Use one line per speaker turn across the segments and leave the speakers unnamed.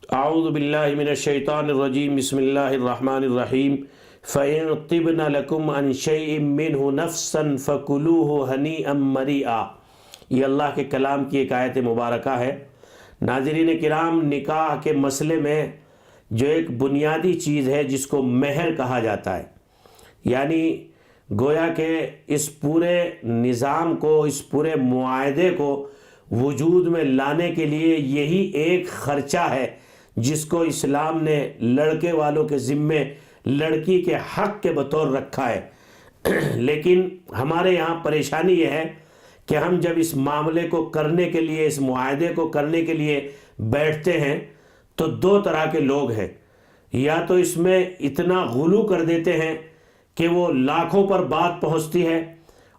اعوذ باللہ من الشیطان الرجیم بسم اللہ الرحمن الرحیم فَإِن طِبْنَ لَكُمْ عَنْ شَيْءٍ مِّنْهُ نَفْسًا فَكُلُوهُ هَنِيئًا مَرِيئًا۔ یہ اللہ کے کلام کی ایک آیت مبارکہ ہے۔ ناظرین کرام، نکاح کے مسئلے میں جو ایک بنیادی چیز ہے جس کو مہر کہا جاتا ہے، یعنی گویا کہ اس پورے نظام کو، اس پورے معاہدے کو وجود میں لانے کے لیے یہی ایک خرچہ ہے جس کو اسلام نے لڑکے والوں کے ذمے لڑکی کے حق کے بطور رکھا ہے۔ لیکن ہمارے یہاں پریشانی یہ ہے کہ ہم جب اس معاملے کو کرنے کے لیے، اس معاہدے کو کرنے کے لیے بیٹھتے ہیں تو دو طرح کے لوگ ہیں۔ یا تو اس میں اتنا غلو کر دیتے ہیں کہ وہ لاکھوں پر بات پہنچتی ہے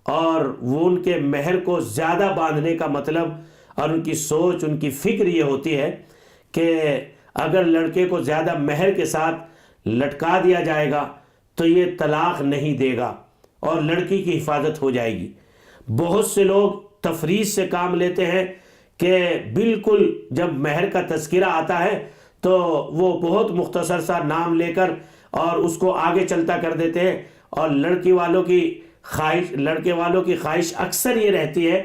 اور وہ ان کے مہر کو زیادہ باندھنے کا مطلب اور ان کی سوچ، ان کی فکر یہ ہوتی ہے کہ اگر لڑکے کو زیادہ مہر کے ساتھ لٹکا دیا جائے گا تو یہ طلاق نہیں دے گا اور لڑکی کی حفاظت ہو جائے گی۔ بہت سے لوگ تفریح سے کام لیتے ہیں کہ بالکل جب مہر کا تذکرہ آتا ہے تو وہ بہت مختصر سا نام لے کر اور اس کو آگے چلتا کر دیتے ہیں، اور لڑکے والوں کی خواہش اکثر یہ رہتی ہے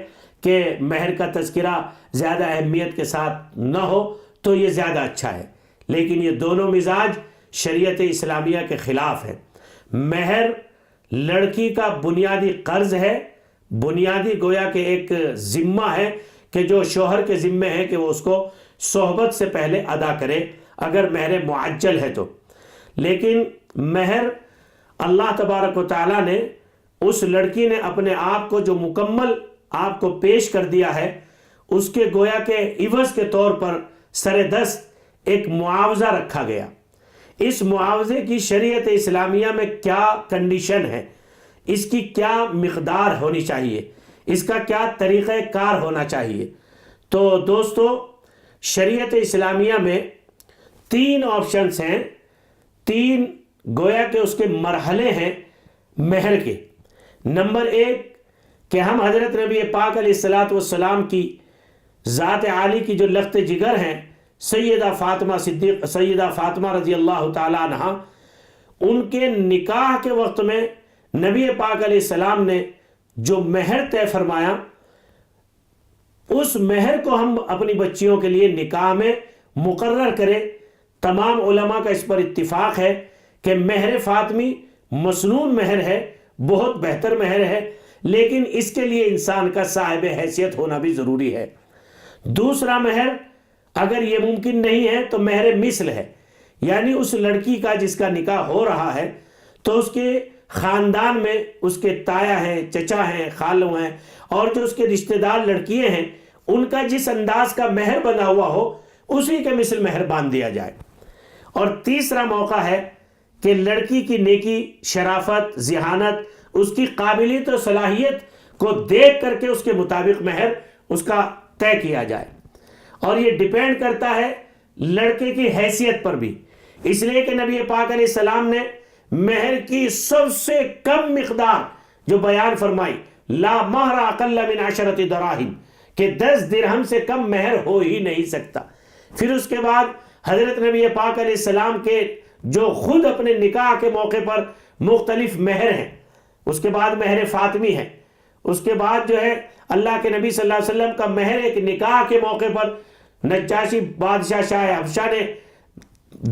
کہ مہر کا تذکرہ زیادہ اہمیت کے ساتھ نہ ہو تو یہ زیادہ اچھا ہے۔ لیکن یہ دونوں مزاج شریعت اسلامیہ کے خلاف ہے۔ مہر لڑکی کا بنیادی قرض ہے، بنیادی گویا کہ ایک ذمہ ہے کہ جو شوہر کے ذمے ہے کہ وہ اس کو صحبت سے پہلے ادا کرے اگر مہر معجل ہے تو۔ لیکن مہر اللہ تبارک و تعالیٰ نے، اس لڑکی نے اپنے آپ کو جو مکمل آپ کو پیش کر دیا ہے، اس کے گویا کے عوض کے طور پر سر دست ایک معاوضہ رکھا گیا۔ اس معاوضے کی شریعت اسلامیہ میں کیا کنڈیشن ہے، اس کی کیا مقدار ہونی چاہیے، اس کا کیا طریقہ کار ہونا چاہیے؟ تو دوستو، شریعت اسلامیہ میں 3 آپشنز ہیں، 3 گویا کہ اس کے مرحلے ہیں مہر کے۔ نمبر 1 کہ ہم حضرت نبی پاک علیہ السلام کی ذات عالی کی جو لخت جگر ہیں، سیدہ فاطمہ رضی اللہ تعالی عنہ، ان کے نکاح کے وقت میں نبی پاک علیہ السلام نے جو مہر طے فرمایا، اس مہر کو ہم اپنی بچیوں کے لیے نکاح میں مقرر کریں۔ تمام علماء کا اس پر اتفاق ہے کہ مہر فاطمی مسنون مہر ہے، بہت بہتر مہر ہے، لیکن اس کے لیے انسان کا صاحب حیثیت ہونا بھی ضروری ہے۔ دوسرا مہر اگر یہ ممکن نہیں ہے تو مہر مثل ہے، یعنی اس لڑکی کا جس کا نکاح ہو رہا ہے تو اس کے خاندان میں اس کے تایا ہیں، چچا ہیں، خالو ہیں، اور جو اس کے رشتہ دار لڑکیاں ہیں، ان کا جس انداز کا مہر بنا ہوا ہو اسی کے مثل مہر باندھ دیا جائے۔ اور تیسرا موقع ہے کہ لڑکی کی نیکی، شرافت، ذہانت، اس کی قابلیت و صلاحیت کو دیکھ کر کے اس کے مطابق مہر اس کا طے کیا جائے، اور یہ ڈیپینڈ کرتا ہے لڑکے کی حیثیت پر بھی۔ اس لیے کہ نبی پاک علیہ السلام نے مہر کی سب سے کم مقدار جو بیان فرمائی، لا مہر اقل من 10 دراہم، کہ 10 درہم سے کم مہر ہو ہی نہیں سکتا۔ پھر اس کے بعد حضرت نبی پاک علیہ السلام کے جو خود اپنے نکاح کے موقع پر مختلف مہر ہیں، اس کے بعد مہر فاطمی ہے، اس کے بعد جو ہے اللہ کے نبی صلی اللہ علیہ وسلم کا مہر ایک نکاح کے موقع پر نجاشی بادشاہ شاہ حبشہ نے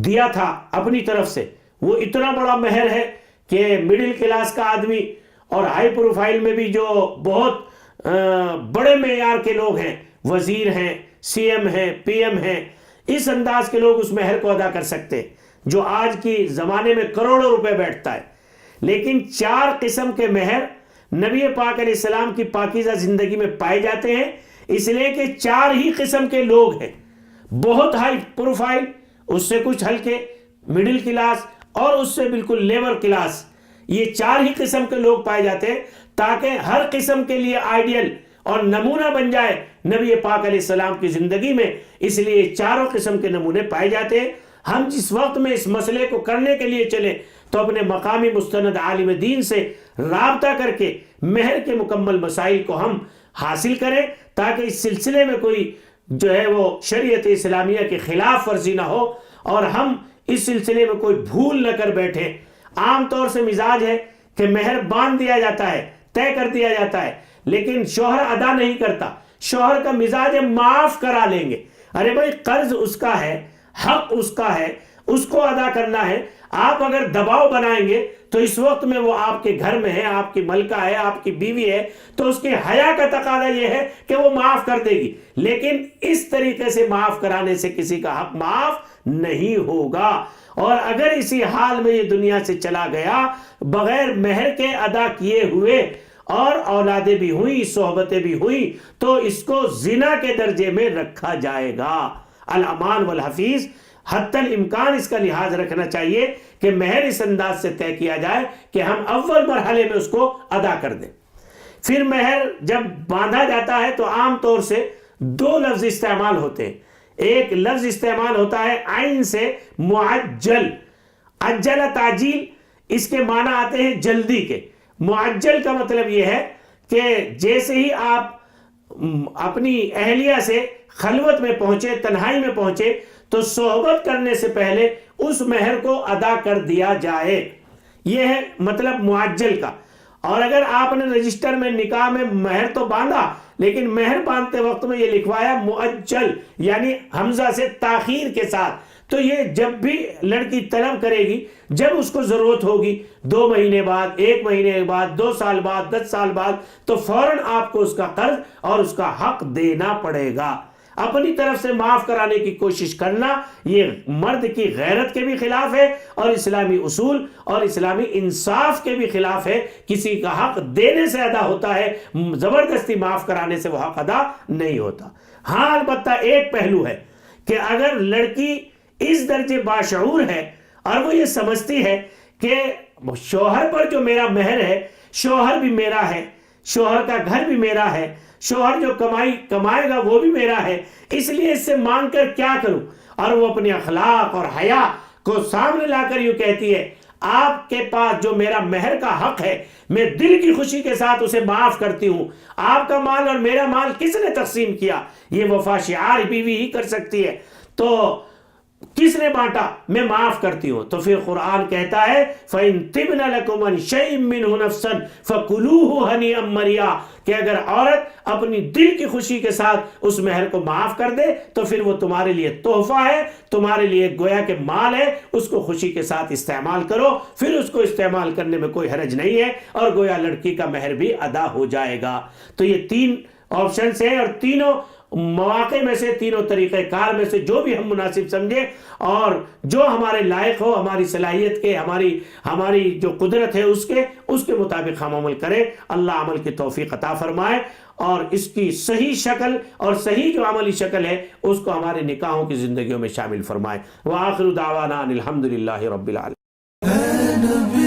دیا تھا اپنی طرف سے۔ وہ اتنا بڑا مہر ہے کہ مڈل کلاس کا آدمی اور ہائی پروفائل میں بھی جو بہت بڑے معیار کے لوگ ہیں، وزیر ہیں، سی ایم ہیں، پی ایم ہیں، اس انداز کے لوگ اس مہر کو ادا کر سکتے ہیں، جو آج کی زمانے میں کروڑوں روپے بیٹھتا ہے۔ لیکن 4 قسم کے مہر نبی پاک علیہ السلام کی پاکیزہ زندگی میں پائے جاتے ہیں، اس لیے کہ 4 ہی قسم کے لوگ ہیں، بہت ہائی پروفائل، اس سے کچھ ہلکے، مڈل کلاس، اور اس سے بالکل لیبر کلاس۔ یہ 4 ہی قسم کے لوگ پائے جاتے ہیں تاکہ ہر قسم کے لیے آئیڈیل اور نمونہ بن جائے نبی پاک علیہ السلام کی زندگی میں۔ اس لیے 4 قسم کے نمونے پائے جاتے ہیں۔ ہم جس وقت میں اس مسئلے کو کرنے کے لیے چلیں تو اپنے مقامی مستند عالم دین سے رابطہ کر کے مہر کے مکمل مسائل کو ہم حاصل کریں، تاکہ اس سلسلے میں کوئی جو ہے وہ شریعت اسلامیہ کے خلاف ورزی نہ ہو اور ہم اس سلسلے میں کوئی بھول نہ کر بیٹھیں۔ عام طور سے مزاج ہے کہ مہر باندھ دیا جاتا ہے، طے کر دیا جاتا ہے، لیکن شوہر ادا نہیں کرتا۔ شوہر کا مزاج ہے معاف کرا لیں گے۔ ارے بھائی قرض اس کا ہے، حق اس کا ہے، اس کو ادا کرنا ہے۔ آپ اگر دباؤ بنائیں گے تو اس وقت میں وہ آپ کے گھر میں ہے، آپ کی ملکہ ہے، آپ کی بیوی ہے، تو اس کے حیا کا تقاضا یہ ہے کہ وہ معاف کر دے گی، لیکن اس طریقے سے معاف کرانے سے کسی کا حق معاف نہیں ہوگا۔ اور اگر اسی حال میں یہ دنیا سے چلا گیا بغیر مہر کے ادا کیے ہوئے اور اولادیں بھی ہوئیں، صحبتیں بھی ہوئیں، تو اس کو زنا کے درجے میں رکھا جائے گا۔ الامان والحفیظ، حتی الامکان اس کا لحاظ رکھنا چاہیے کہ مہر اس انداز سے طے کیا جائے کہ ہم اول مرحلے میں اس کو ادا کر دیں۔ پھر مہر جب باندھا جاتا ہے تو عام طور سے دو لفظ استعمال ہوتے ہیں۔ ایک لفظ استعمال ہوتا ہے عین سے معجل، عجل تعجیل، اس کے معنی آتے ہیں جلدی کے۔ معجل کا مطلب یہ ہے کہ جیسے ہی آپ اپنی اہلیہ سے خلوت میں پہنچے، تنہائی میں پہنچے، تو صحبت کرنے سے پہلے اس مہر کو ادا کر دیا جائے، یہ ہے مطلب معجل کا۔ اور اگر آپ نے رجسٹر میں نکاح میں مہر تو باندھا، لیکن مہر باندھتے وقت میں یہ لکھوایا مؤجل، یعنی حمزہ سے تاخیر کے ساتھ، تو یہ جب بھی لڑکی طلب کرے گی، جب اس کو ضرورت ہوگی 2 مہینے بعد، 1 مہینے بعد، 2 سال بعد، 10 سال بعد، تو فوراً آپ کو اس کا قرض اور اس کا حق دینا پڑے گا۔ اپنی طرف سے معاف کرانے کی کوشش کرنا یہ مرد کی غیرت کے بھی خلاف ہے اور اسلامی اصول اور اسلامی انصاف کے بھی خلاف ہے۔ کسی کا حق دینے سے ادا ہوتا ہے، زبردستی معاف کرانے سے وہ حق ادا نہیں ہوتا۔ ہاں البتہ ایک پہلو ہے کہ اگر لڑکی اس درجے باشعور ہے اور وہ یہ سمجھتی ہے کہ شوہر پر جو میرا مہر ہے، شوہر بھی میرا ہے، شوہر کا گھر بھی میرا ہے، شوہر جو کمائے گا وہ بھی میرا ہے، اس لیے اس سے مانگ کر کیا کروں، اور وہ اپنے اخلاق اور حیا کو سامنے لا کر یوں کہتی ہے آپ کے پاس جو میرا مہر کا حق ہے میں دل کی خوشی کے ساتھ اسے معاف کرتی ہوں، آپ کا مال اور میرا مال کس نے تقسیم کیا؟ یہ وفا شعار بیوی ہی کر سکتی ہے، تو کس نے بانٹا؟ میں معاف کرتی ہوں۔ تو پھر قرآن کہتا ہے فَإِن طِبْنَ لَكُمْ عَنْ شَيْءٍ مِّنْهُ نَفْسًا فَكُلُوهُ هَنِيئًا مَرِيئًا، کہ اگر عورت اپنی دل کی خوشی کے ساتھ اس مہر کو معاف کر دے تو پھر وہ تمہارے لیے تحفہ ہے، تمہارے لیے گویا کہ مال ہے، اس کو خوشی کے ساتھ استعمال کرو، پھر اس کو استعمال کرنے میں کوئی حرج نہیں ہے، اور گویا لڑکی کا مہر بھی ادا ہو جائے گا۔ تو یہ 3 آپشنز ہیں، اور تینوں مواقع میں سے، تینوں طریقہ کار میں سے جو بھی ہم مناسب سمجھے اور جو ہمارے لائق ہو، ہماری صلاحیت کے، ہماری جو قدرت ہے اس کے مطابق ہم عمل کریں۔ اللہ عمل کی توفیق عطا فرمائے اور اس کی صحیح شکل اور صحیح جو عملی شکل ہے اس کو ہمارے نکاحوں کی زندگیوں میں شامل فرمائے۔ وآخر دعوانا ان الحمدللہ رب العالمین۔